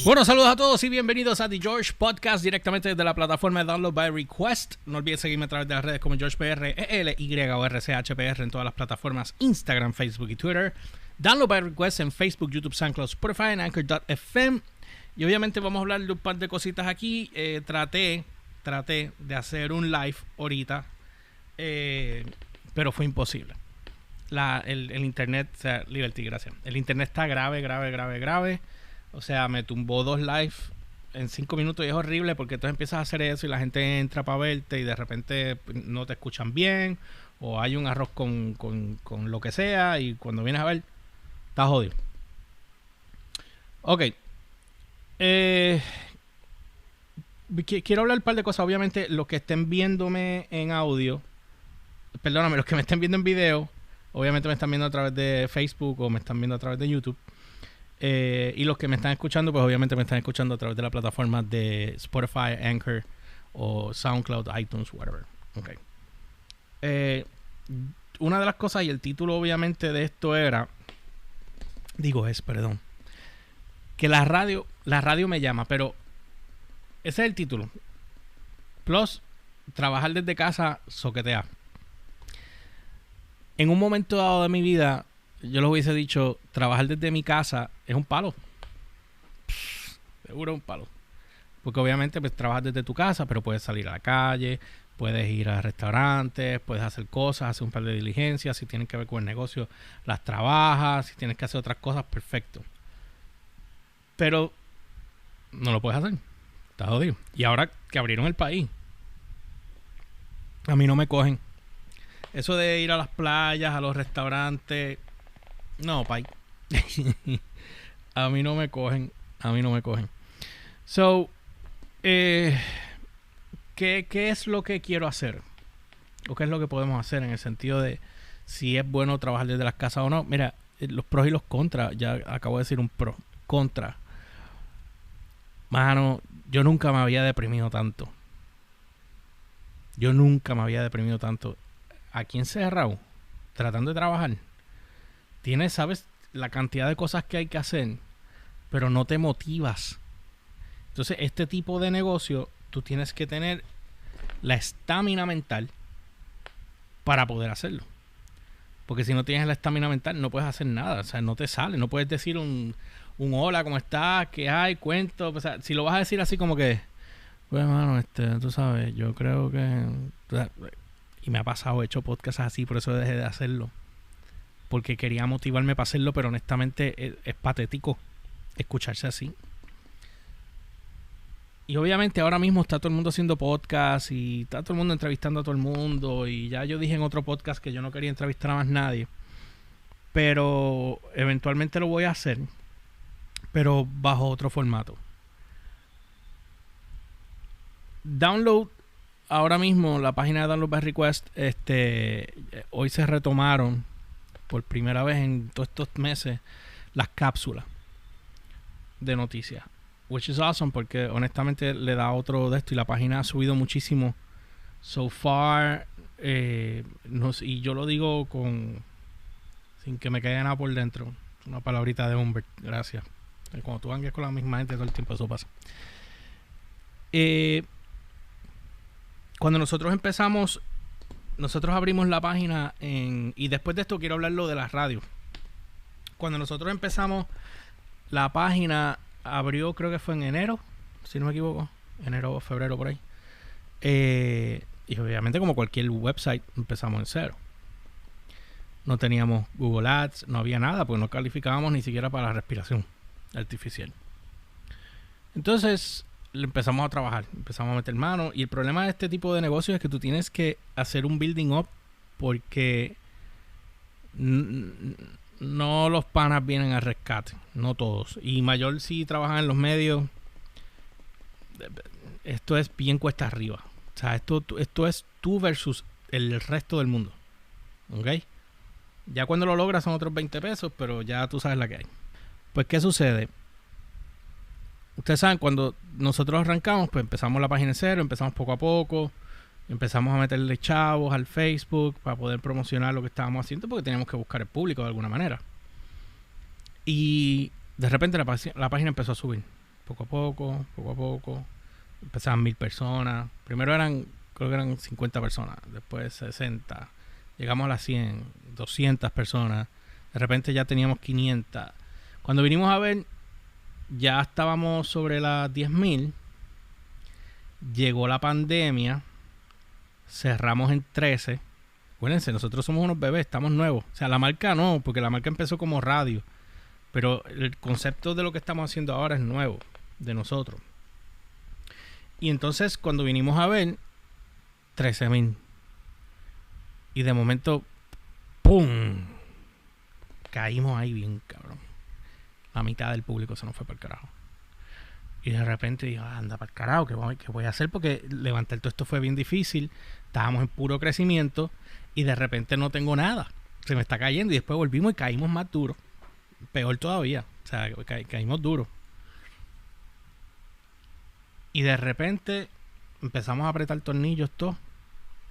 Bueno, saludos a todos y bienvenidos a The George Podcast directamente desde la plataforma de Download by Request. No olviden seguirme a través de las redes como GeorgePR, ELY o RCHPR en todas las plataformas Instagram, Facebook y Twitter. Download by Request en Facebook, YouTube, SoundCloud, Spotify en Anchor.fm. Y obviamente vamos a hablar de un par de cositas aquí. Traté de hacer un live ahorita, pero fue imposible. El internet, o sea, Liberty, gracias. El internet está grave. O sea, me tumbó 2 live en 5 minutos y es horrible porque entonces empiezas a hacer eso y la gente entra para verte y de repente no te escuchan bien o hay un arroz con lo que sea y cuando vienes a ver, estás jodido. Ok. Quiero hablar un par de cosas. Obviamente, los que estén viéndome en audio, perdóname, los que me estén viendo en video, obviamente me están viendo a través de Facebook o me están viendo a través de YouTube. Y los que me están escuchando, pues obviamente me están escuchando a través de la plataforma de Spotify, Anchor o SoundCloud, iTunes, whatever. Okay. Una de las cosas, y el título obviamente de esto que la radio me llama, pero ese es el título. Plus, trabajar desde casa, soquetea. En un momento dado de mi vida, yo les hubiese dicho, trabajar desde mi casa es un palo. Seguro es un palo. Porque obviamente pues trabajas desde tu casa, pero puedes salir a la calle, puedes ir a restaurantes, puedes hacer cosas, hacer un par de diligencias. Si tienen que ver con el negocio, las trabajas. Si tienes que hacer otras cosas, perfecto. Pero no lo puedes hacer. Estás jodido. Y ahora que abrieron el país, a mí no me cogen. Eso de ir a las playas, a los restaurantes... No, pay. A mí no me cogen. So, ¿qué es lo que quiero hacer? ¿O qué es lo que podemos hacer en el sentido de si es bueno trabajar desde las casas o no? Mira, los pros y los contras. Ya acabo de decir un pro. Contra. Mano, yo nunca me había deprimido tanto. Aquí encerrado, tratando de trabajar. Tienes, sabes, la cantidad de cosas que hay que hacer, pero no te motivas. Entonces, este tipo de negocio, tú tienes que tener la estamina mental para poder hacerlo. Porque si no tienes la estamina mental, no puedes hacer nada. O sea, no te sale. No puedes decir un hola, ¿cómo estás? ¿Qué hay? Cuento. O sea, si lo vas a decir así como que, pues, hermano, tú sabes, yo creo que... Y me ha pasado, he hecho podcasts así, por eso dejé de hacerlo. Porque quería motivarme para hacerlo, pero honestamente es patético escucharse así. Y obviamente ahora mismo está todo el mundo haciendo podcasts y está todo el mundo entrevistando a todo el mundo. Y ya yo dije en otro podcast que yo no quería entrevistar a más nadie. Pero eventualmente lo voy a hacer, pero bajo otro formato. Download, ahora mismo la página de Download by Request, hoy se retomaron por primera vez en todos estos meses las cápsulas de noticias, which is awesome porque honestamente le da otro de esto y la página ha subido muchísimo so far, y yo lo digo sin que me quede nada por dentro, una palabrita de Humbert, gracias. Cuando tú angues con la misma gente todo el tiempo eso pasa. Cuando nosotros empezamos, nosotros abrimos la página y después de esto quiero hablarlo de las radios. Cuando nosotros empezamos, la página abrió, creo que fue en enero, si no me equivoco, enero o febrero por ahí. Y obviamente como cualquier website empezamos en cero. No teníamos Google Ads, no había nada, porque no calificábamos ni siquiera para la respiración artificial. Entonces empezamos a trabajar, empezamos a meter mano. Y el problema de este tipo de negocios es que tú tienes que hacer un building up porque no los panas vienen al rescate, no todos. Y mayor si trabajan en los medios, esto es bien cuesta arriba. O sea, esto es tú versus el resto del mundo. ¿Ok? Ya cuando lo logras son otros 20 pesos, pero ya tú sabes la que hay. Pues, ¿qué sucede? Ustedes saben, cuando nosotros arrancamos, pues empezamos la página en cero, empezamos poco a poco, empezamos a meterle chavos al Facebook para poder promocionar lo que estábamos haciendo porque teníamos que buscar el público de alguna manera. Y de repente la página empezó a subir poco a poco. Empezaban 1000 personas. Primero creo que eran 50 personas. Después 60. Llegamos a las 100, 200 personas. De repente ya teníamos 500. Cuando vinimos a ver, ya estábamos sobre las 10,000. Llegó la pandemia. Cerramos en 13. Acuérdense, nosotros somos unos bebés, estamos nuevos. O sea, la marca no, porque la marca empezó como radio. Pero el concepto de lo que estamos haciendo ahora es nuevo, de nosotros. Y entonces, cuando vinimos a ver, 13,000. Y de momento, ¡pum! Caímos ahí bien, cabrón. La mitad del público se nos fue para el carajo. Y de repente dije, anda para el carajo, ¿qué voy a hacer? Porque levantar todo esto fue bien difícil. Estábamos en puro crecimiento. Y de repente no tengo nada. Se me está cayendo. Y después volvimos y caímos más duro. Peor todavía. O sea, caímos duro. Y de repente empezamos a apretar tornillos todos.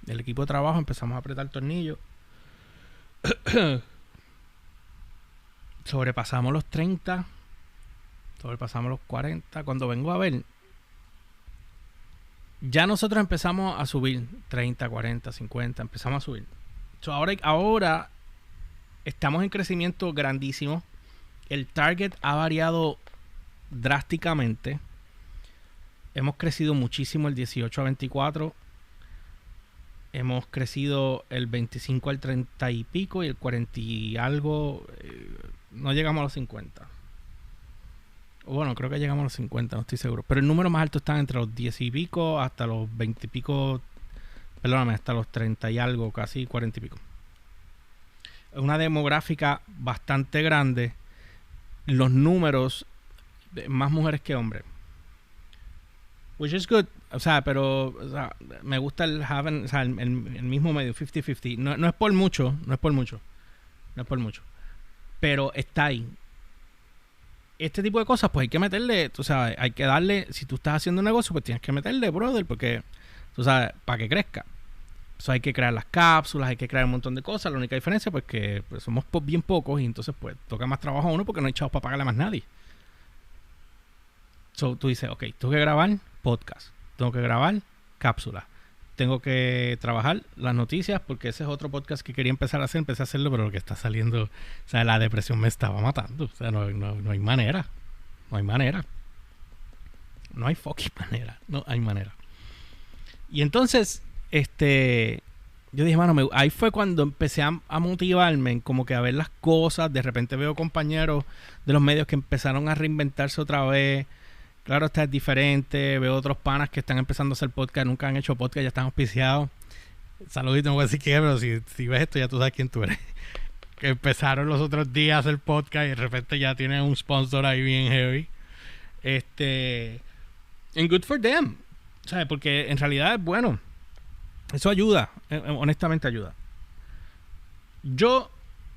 El equipo de trabajo empezamos a apretar tornillos. Sobrepasamos los 30. Sobrepasamos los 40. Cuando vengo a ver, ya nosotros empezamos a subir 30, 40, 50. Empezamos a subir. Ahora estamos en crecimiento grandísimo. El target ha variado drásticamente. Hemos crecido muchísimo el 18 a 24. Hemos crecido el 25 al 30 y pico y el 40 y algo. No llegamos a los 50. Bueno, creo que llegamos a los 50, no estoy seguro. Pero el número más alto está entre los 10 y pico hasta los 20 y pico. Perdóname, hasta los 30 y algo, casi 40 y pico. Es una demográfica bastante grande. Los números, más mujeres que hombres. Which is good. O sea, pero me gusta el mismo medio, 50-50. No es por mucho, no es por mucho. Pero está ahí. Este tipo de cosas, pues hay que meterle, tú sabes, hay que darle, si tú estás haciendo un negocio, pues tienes que meterle, brother, porque, tú sabes, para que crezca. Eso hay que crear las cápsulas, hay que crear un montón de cosas. La única diferencia, pues, que pues, somos bien pocos y entonces, pues, toca más trabajo a uno porque no hay chavos para pagarle a más nadie. So, tú dices, ok, tengo que grabar podcast, tengo que grabar cápsulas, tengo que trabajar las noticias porque ese es otro podcast que quería empezar a hacer, empecé a hacerlo, pero lo que está saliendo, o sea, la depresión me estaba matando. O sea, no hay manera. No hay manera. No hay fucking manera. No hay manera. Y entonces, yo dije, mano, ahí fue cuando empecé a motivarme, como que a ver las cosas. De repente veo compañeros de los medios que empezaron a reinventarse otra vez. Claro, esta es diferente. Veo otros panas que están empezando a hacer podcast, nunca han hecho podcast, ya están auspiciados. Saludito, no voy a decir qué, pero si ves esto ya tú sabes quién tú eres. Que empezaron los otros días a hacer podcast y de repente ya tienen un sponsor ahí bien heavy. And good for them. ¿Sabes? Porque en realidad es bueno. Eso ayuda. Honestamente ayuda. Yo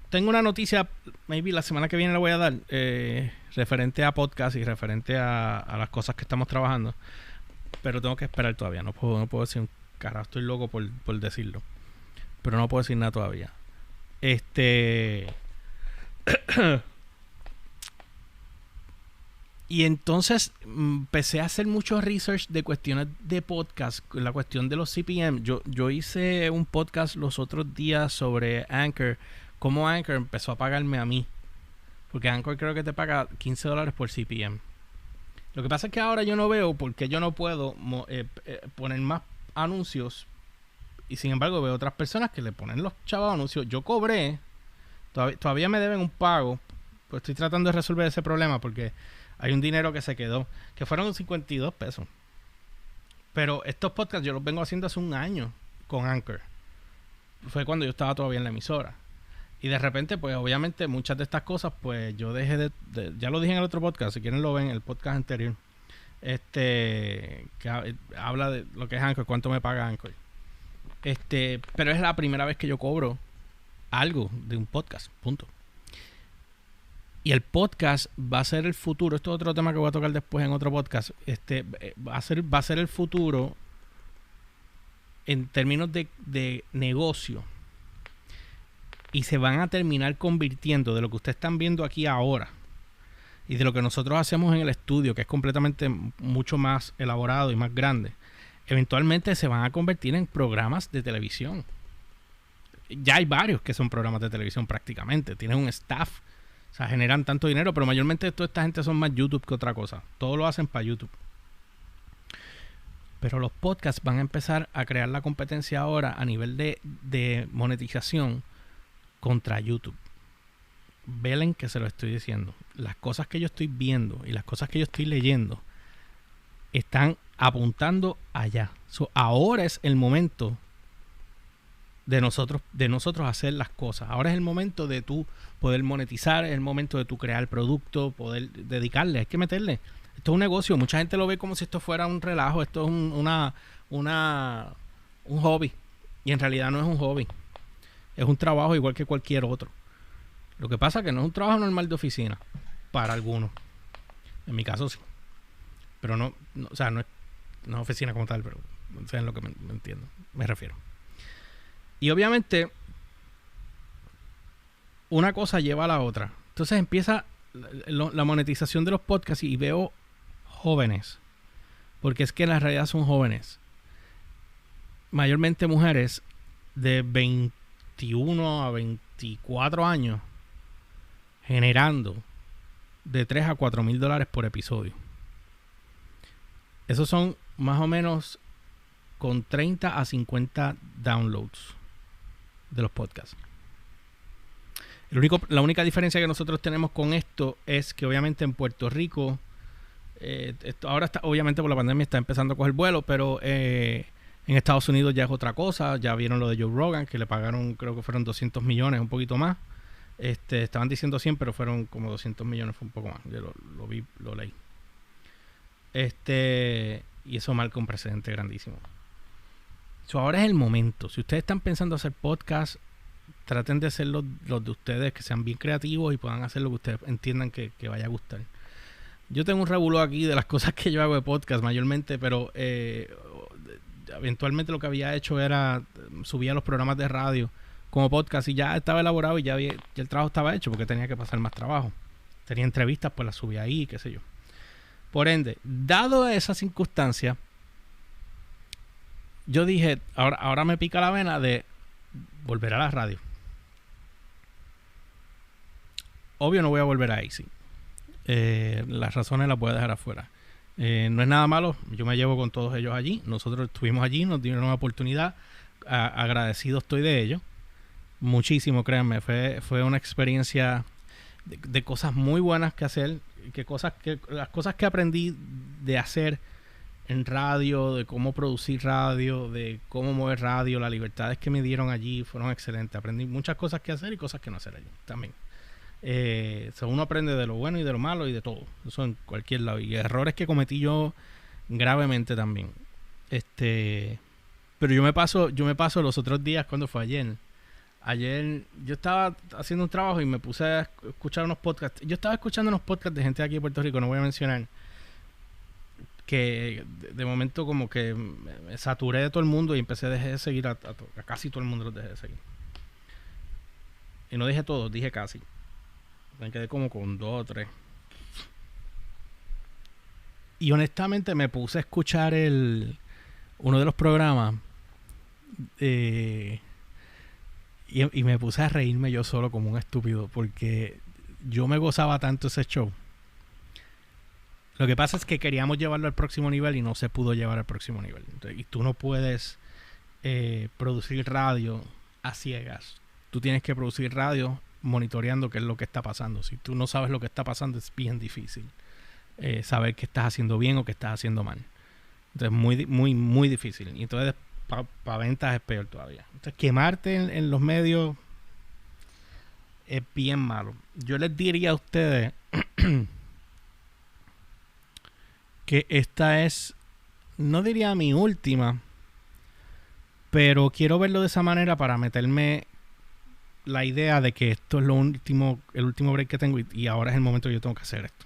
tengo una noticia, maybe la semana que viene la voy a dar, referente a podcast y referente a las cosas que estamos trabajando. Pero tengo que esperar todavía. No puedo decir un carajo. Estoy loco por decirlo. Pero no puedo decir nada todavía. Y entonces empecé a hacer mucho research de cuestiones de podcast, la cuestión de los CPM. Yo hice un podcast los otros días sobre Anchor, cómo Anchor empezó a pagarme a mí, porque Anchor creo que te paga $15 por CPM. Lo que pasa es que ahora yo no veo por qué yo no puedo poner más anuncios, y sin embargo veo otras personas que le ponen los chavos anuncios. Yo cobré, todavía me deben un pago, pues estoy tratando de resolver ese problema porque hay un dinero que se quedó, que fueron 52 pesos. Pero estos podcasts yo los vengo haciendo hace un año con Anchor. Fue cuando yo estaba todavía en la emisora. Y de repente, pues obviamente muchas de estas cosas, pues yo dejé ya lo dije en el otro podcast, si quieren lo ven, el podcast anterior. Que habla de lo que es Anchor, cuánto me paga Anchor. Pero es la primera vez que yo cobro algo de un podcast, punto. Y el podcast va a ser el futuro. Esto es otro tema que voy a tocar después en otro podcast. Va a ser el futuro en términos de negocio. Y se van a terminar convirtiendo de lo que ustedes están viendo aquí ahora. Y y de lo que nosotros hacemos en el estudio, que es completamente mucho más elaborado y más grande, eventualmente se van a convertir en programas de televisión. Ya hay varios que son programas de televisión prácticamente. Tienen un staff, o sea, generan tanto dinero, pero mayormente toda esta gente son más YouTube que otra cosa. Todo lo hacen para YouTube. Pero los podcasts van a empezar a crear la competencia ahora a nivel de monetización contra YouTube. Velen que se lo estoy diciendo. Las cosas que yo estoy viendo y las cosas que yo estoy leyendo están apuntando allá. Ahora es el momento de nosotros hacer las cosas. Ahora es el momento de tú poder monetizar, es el momento de tú crear producto, poder dedicarle, hay que meterle. Esto es un negocio, mucha gente lo ve como si esto fuera un relajo, esto es un hobby, y en realidad no es un hobby, es un trabajo igual que cualquier otro. Lo que pasa es que no es un trabajo normal de oficina, para algunos, en mi caso sí, pero no o sea, no es oficina como tal, pero no sé en lo que me entiendo, me refiero. Y obviamente una cosa lleva a la otra. Entonces empieza la monetización de los podcasts y veo jóvenes, porque es que en la realidad son jóvenes, mayormente mujeres de 21 a 24 años, generando de 3 a 4 mil dólares por episodio. Esos son más o menos con 30 a 50 downloads de los podcasts. La única diferencia que nosotros tenemos con esto es que obviamente en Puerto Rico, esto ahora está, obviamente por la pandemia está empezando a coger vuelo, pero en Estados Unidos ya es otra cosa. Ya vieron lo de Joe Rogan, que le pagaron, creo que fueron 200 millones, un poquito más. Estaban diciendo 100, pero fueron como 200 millones, fue un poco más. Yo lo vi, lo leí. Y eso marca un precedente grandísimo. Ahora es el momento. Si ustedes están pensando hacer podcast, traten de hacer los de ustedes, que sean bien creativos y puedan hacer lo que ustedes entiendan que vaya a gustar. Yo tengo un revuelo aquí de las cosas que yo hago de podcast mayormente, pero eventualmente lo que había hecho era subía los programas de radio como podcast y ya estaba elaborado y ya el trabajo estaba hecho porque tenía que pasar más trabajo. Tenía entrevistas, pues las subía ahí, qué sé yo. Por ende, dado esa circunstancia, yo dije, ahora me pica la vena de volver a la radio. Obvio no voy a volver a AC. Las razones las voy a dejar afuera. No es nada malo, yo me llevo con todos ellos allí. Nosotros estuvimos allí, nos dieron una oportunidad. Agradecido estoy de ello. Muchísimo, créanme. Fue una experiencia de cosas muy buenas que hacer. Las cosas que aprendí de hacer en radio, de cómo producir radio, de cómo mover radio, las libertades que me dieron allí fueron excelentes. Aprendí muchas cosas que hacer y cosas que no hacer allí también. Uno aprende de lo bueno y de lo malo y de todo. Eso en cualquier lado. Y errores que cometí yo gravemente también. Pero yo me paso los otros días, cuando fue ayer. Ayer yo estaba haciendo un trabajo y me puse a escuchar unos podcasts. Yo estaba escuchando unos podcasts de gente de aquí de Puerto Rico, no voy a mencionar, que de momento como que me saturé de todo el mundo y dejé de seguir a casi todo el mundo, los dejé de seguir. Y no dije todos, dije casi. Me quedé como con 2 o 3. Y honestamente me puse a escuchar uno de los programas y me puse a reírme yo solo como un estúpido porque yo me gozaba tanto ese show. Lo que pasa es que queríamos llevarlo al próximo nivel y no se pudo llevar al próximo nivel. Entonces, y tú no puedes producir radio a ciegas. Tú tienes que producir radio monitoreando qué es lo que está pasando. Si tú no sabes lo que está pasando, es bien difícil saber qué estás haciendo bien o qué estás haciendo mal. Entonces, muy, muy, muy difícil. Y entonces, para ventas es peor todavía. Entonces, quemarte en los medios es bien malo. Yo les diría a ustedes que esta es, no diría mi última, pero quiero verlo de esa manera para meterme la idea de que esto es el último break que tengo y ahora es el momento que yo tengo que hacer esto,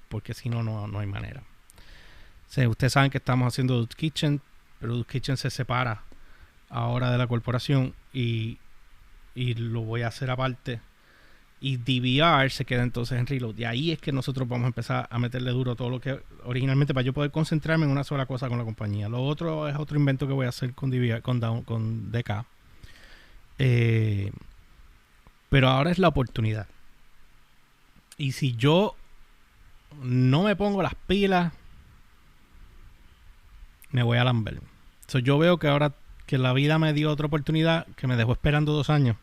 porque si no hay manera. O sea, ustedes saben que estamos haciendo Dude's Kitchen, pero Dude's Kitchen se separa ahora de la corporación y lo voy a hacer aparte y DVR se queda entonces en Reload. Y ahí es que nosotros vamos a empezar a meterle duro todo lo que originalmente, para yo poder concentrarme en una sola cosa con la compañía. Lo otro es otro invento que voy a hacer con DVR, con DK. Pero ahora es la oportunidad. Y si yo no me pongo las pilas, me voy a lamber. Yo veo que ahora que la vida me dio otra oportunidad, que me dejó esperando 2 años.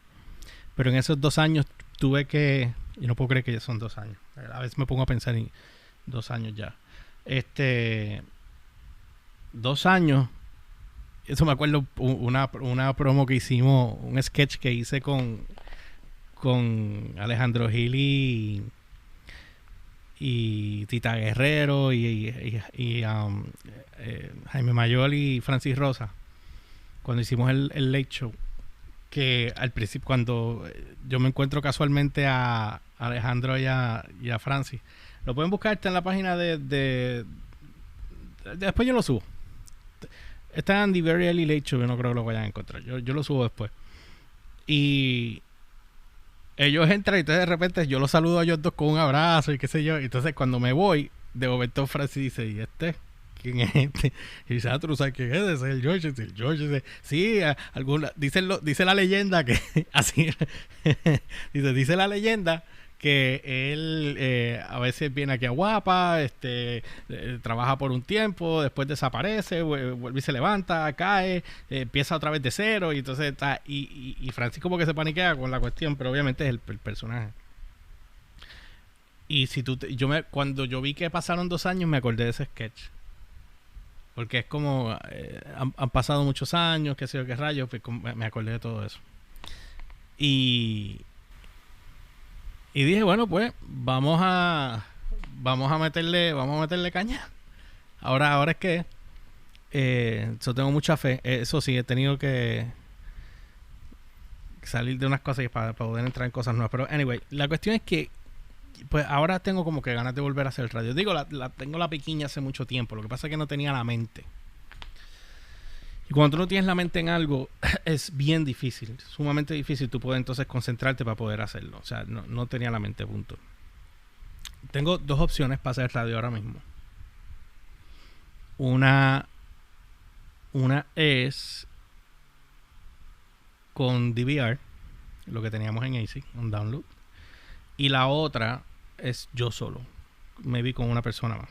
Pero en esos 2 años tuve que... Y no puedo creer que ya son 2 años. A veces me pongo a pensar en 2 años ya. 2 años. Eso me acuerdo una promo que hicimos, un sketch que hice con Alejandro Gil y Tita Guerrero y Jaime Mayol y Francis Rosa. Cuando hicimos el Late Show. Que al principio, cuando yo me encuentro casualmente a Alejandro y a Francis, lo pueden buscar, está en la página de después yo lo subo. Está en The Very Early Late Show, yo no creo que lo vayan a encontrar. Yo lo subo después. Y ellos entran y entonces de repente yo los saludo a ellos dos con un abrazo y qué sé yo. Entonces cuando me voy, de momento Francis dice, ¿y este? ¿Quién es este? Y dice, tú no sabes quién es, es el George. El George dice, sí, dice la leyenda que así dice la leyenda que él a veces viene aquí a Guapa, trabaja por un tiempo, después desaparece, vuelve y se levanta, cae, empieza otra vez de cero, y entonces está, y Francis como que se paniquea con la cuestión, pero obviamente es el personaje. Y si cuando yo vi que pasaron 2 años, me acordé de ese sketch. Porque es como han pasado muchos años, qué sé yo, qué rayos, pues me acordé de todo eso. Y dije, bueno, pues vamos a meterle caña. Ahora es que yo tengo mucha fe. Eso sí, he tenido que salir de unas cosas para poder entrar en cosas nuevas. Pero anyway, la cuestión es que pues ahora tengo como que ganas de volver a hacer radio. Digo, tengo la piquiña hace mucho tiempo. Lo que pasa es que no tenía la mente. Y cuando tú no tienes la mente en algo, es bien difícil, sumamente difícil. Tú puedes entonces concentrarte para poder hacerlo. O sea, no tenía la mente, punto. Tengo 2 opciones para hacer radio ahora mismo. Una es con DVR, lo que teníamos en AC, un download. Y la otra es yo solo. Maybe con una persona más.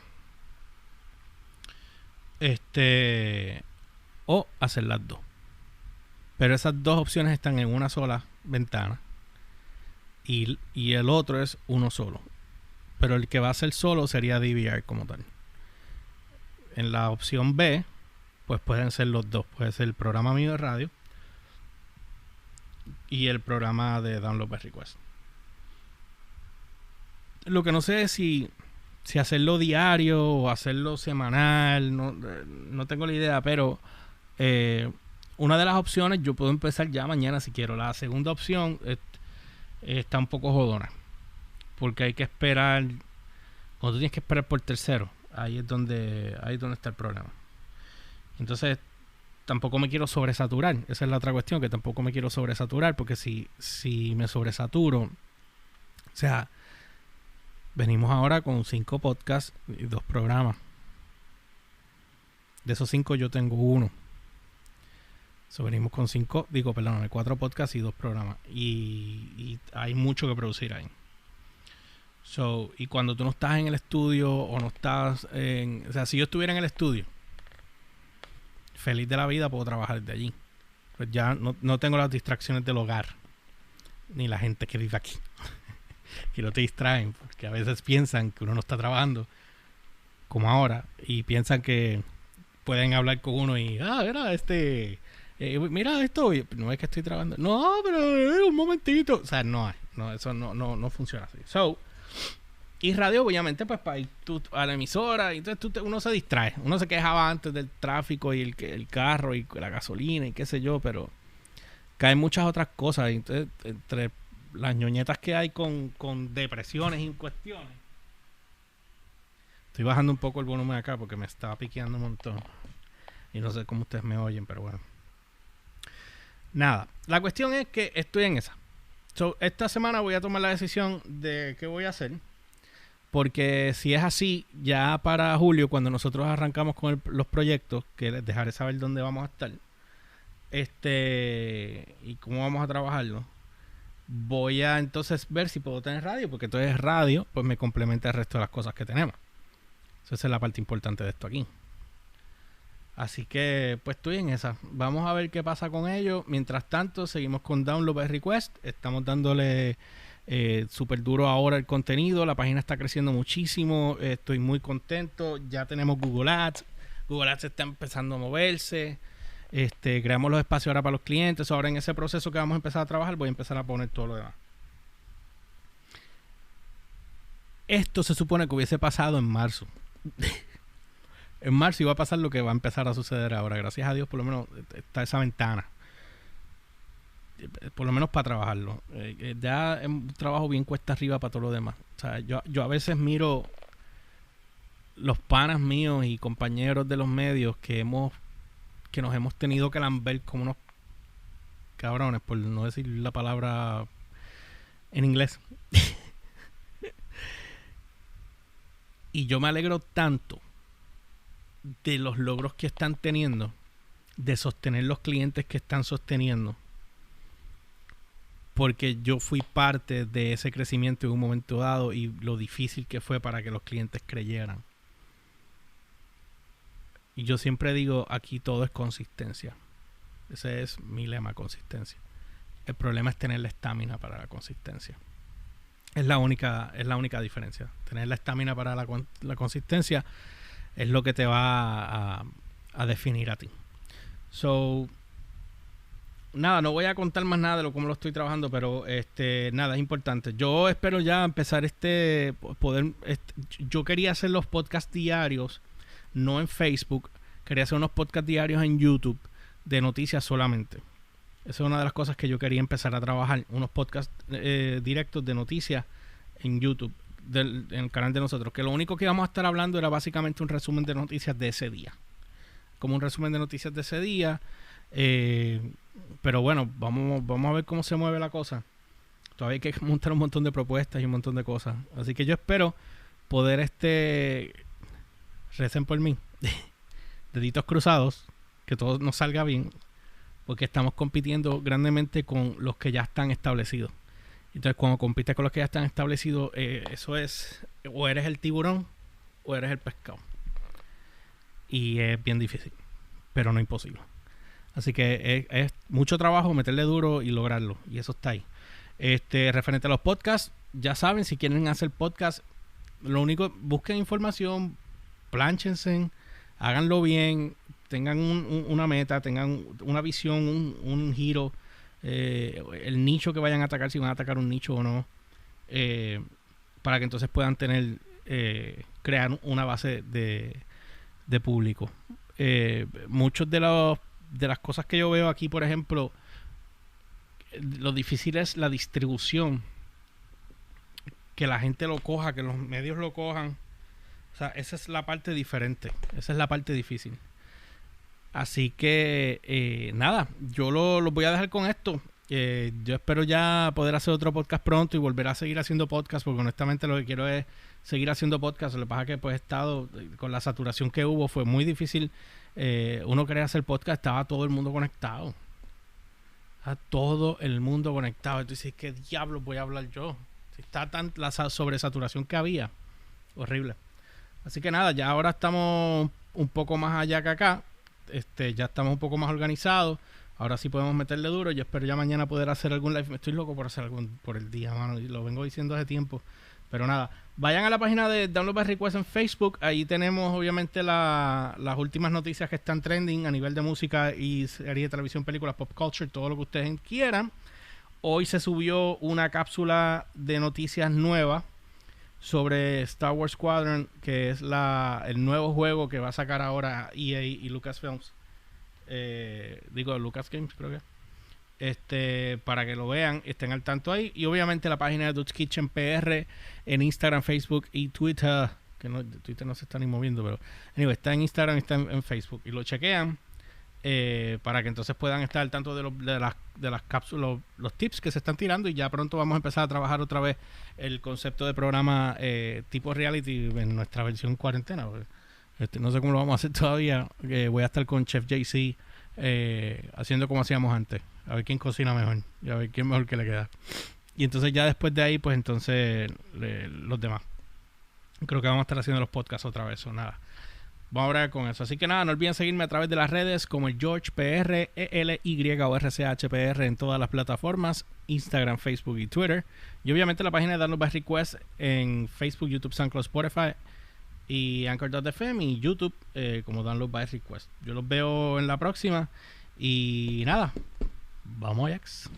O hacer las 2. Pero esas 2 opciones están en una sola ventana. Y el otro es uno solo. Pero el que va a ser solo sería DVR como tal. En la opción B, pues pueden ser los 2. Puede ser el programa mío de radio y el programa de Download by Request. Lo que no sé es si hacerlo diario o hacerlo semanal. No tengo la idea, pero una de las opciones yo puedo empezar ya mañana si quiero. La segunda opción está un poco jodona, porque hay que esperar. Cuando tú tienes que esperar por tercero, ahí es donde está el problema. Entonces tampoco me quiero sobresaturar. Esa es la otra cuestión, que tampoco me quiero sobresaturar, porque si me sobresaturo, o sea, venimos ahora con 5 podcasts y 2 programas. De esos 5 yo tengo 1. Venimos con 4 podcasts y 2 programas. Y hay mucho que producir ahí. Y cuando tú no estás en el estudio o no estás en... O sea, si yo estuviera en el estudio, feliz de la vida, puedo trabajar desde allí. Pues ya no tengo las distracciones del hogar, ni la gente que vive aquí. Que no te distraen, porque a veces piensan que uno no está trabajando, como ahora, y piensan que pueden hablar con uno y, mira esto, no es que estoy trabajando, no, pero un momentito, o sea, eso no funciona así. Y radio, obviamente, pues para ir a la emisora, y entonces uno se distrae, uno se quejaba antes del tráfico y el carro y la gasolina y qué sé yo, pero caen muchas otras cosas, y entonces entre las ñoñetas que hay con depresiones y cuestiones. Estoy bajando un poco el volumen acá porque me estaba piqueando un montón. Y no sé cómo ustedes me oyen, pero bueno. Nada, la cuestión es que estoy en esa. Esta semana voy a tomar la decisión de qué voy a hacer. Porque si es así, ya para julio, cuando nosotros arrancamos con los proyectos, que les dejaré saber dónde vamos a estar, y cómo vamos a trabajarlo, voy a entonces ver si puedo tener radio, porque entonces radio pues me complementa el resto de las cosas que tenemos. Esa es la parte importante de esto aquí. Así que pues estoy en esa. Vamos a ver qué pasa con ello. Mientras tanto, seguimos con Download by Request. Estamos dándole súper duro ahora el contenido. La página está creciendo muchísimo. Estoy muy contento. Ya tenemos Google Ads. Google Ads está empezando a moverse. Creamos los espacios ahora para los clientes. Ahora en ese proceso que vamos a empezar a trabajar, voy a empezar a poner todo lo demás. Esto se supone que hubiese pasado en marzo. En marzo iba a pasar lo que va a empezar a suceder ahora. Gracias a Dios, por lo menos está esa ventana. Por lo menos para trabajarlo. Ya es un trabajo bien cuesta arriba para todo lo demás. O sea, yo a veces miro los panas míos y compañeros de los medios que nos hemos tenido que lamber como unos cabrones, por no decir la palabra en inglés. Y yo me alegro tanto de los logros que están teniendo, de sostener los clientes que están sosteniendo, porque yo fui parte de ese crecimiento en un momento dado y lo difícil que fue para que los clientes creyeran. Y yo siempre digo, aquí todo es consistencia. Ese es mi lema, consistencia. El problema es tener la estamina para la consistencia. Es la única diferencia. Tener la estamina para la consistencia es lo que te va a definir a ti. Nada, no voy a contar más nada de cómo lo estoy trabajando, pero nada, es importante. Yo espero ya empezar yo quería hacer los podcasts diarios, no en Facebook. Quería hacer unos podcasts diarios en YouTube de noticias solamente. Esa es una de las cosas que yo quería empezar a trabajar. Unos podcasts directos de noticias en YouTube, en el canal de nosotros. Que lo único que íbamos a estar hablando era básicamente un resumen de noticias de ese día. Como un resumen de noticias de ese día. Pero bueno, vamos a ver cómo se mueve la cosa. Todavía hay que montar un montón de propuestas y un montón de cosas. Así que yo espero poder recen por mí. Deditos cruzados. Que todo nos salga bien. Porque estamos compitiendo grandemente con los que ya están establecidos. Entonces, cuando compites con los que ya están establecidos, eso es, o eres el tiburón o eres el pescado. Y es bien difícil, pero no imposible. Así que es mucho trabajo meterle duro y lograrlo. Y eso está ahí. Referente a los podcasts, ya saben, si quieren hacer podcast, lo único, busquen información, plánchense, háganlo bien, tengan una meta, tengan una visión, un giro, el nicho que vayan a atacar, si van a atacar un nicho o no, para que entonces puedan crear una base de público. Muchos de las cosas que yo veo aquí, por ejemplo, lo difícil es la distribución, que la gente lo coja, que los medios lo cojan. O sea, esa es la parte diferente, esa es la parte difícil. Así que nada, yo lo voy a dejar con esto. Yo espero ya poder hacer otro podcast pronto y volver a seguir haciendo podcast, porque honestamente lo que quiero es seguir haciendo podcast. Lo que pasa es que pues he estado con la saturación que hubo, fue muy difícil. Uno quería hacer podcast, estaba todo el mundo conectado. A todo el mundo conectado. Entonces, ¿qué diablos voy a hablar yo? Si está tan la sobresaturación que había, horrible. Así que nada, ya ahora estamos un poco más allá que acá. Ya estamos un poco más organizados. Ahora sí podemos meterle duro. Yo espero ya mañana poder hacer algún live. Estoy loco por hacer algo por el día, mano. Lo vengo diciendo hace tiempo. Pero nada, vayan a la página de Download by Request en Facebook. Ahí tenemos obviamente las últimas noticias que están trending a nivel de música y serie de televisión, películas, pop culture, todo lo que ustedes quieran. Hoy se subió una cápsula de noticias nueva sobre Star Wars Squadron, que es el nuevo juego que va a sacar ahora EA y Lucasfilms. Lucas Games, creo que. Para que lo vean, estén al tanto ahí. Y obviamente la página de Dude's Kitchen PR en Instagram, Facebook y Twitter. Que Twitter no se está ni moviendo, pero anyway, está en Instagram y está en Facebook. Y lo chequean. para que entonces puedan estar al tanto de las cápsulas, los tips que se están tirando, y ya pronto vamos a empezar a trabajar otra vez el concepto de programa tipo reality en nuestra versión cuarentena. No sé cómo lo vamos a hacer todavía. Voy a estar con Chef JC haciendo como hacíamos antes, a ver quién cocina mejor y a ver quién mejor que le queda. Y entonces ya después de ahí, pues entonces los demás. Creo que vamos a estar haciendo los podcasts otra vez o nada. Vamos a hablar con eso. Así que nada, no olviden seguirme a través de las redes como el George PR, ELY o RCHPR en todas las plataformas, Instagram, Facebook y Twitter. Y obviamente la página de Download by Request en Facebook, YouTube, SoundCloud, Spotify y Anchor.fm y YouTube como Download by Request. Yo los veo en la próxima. Y nada, vamos Ajax.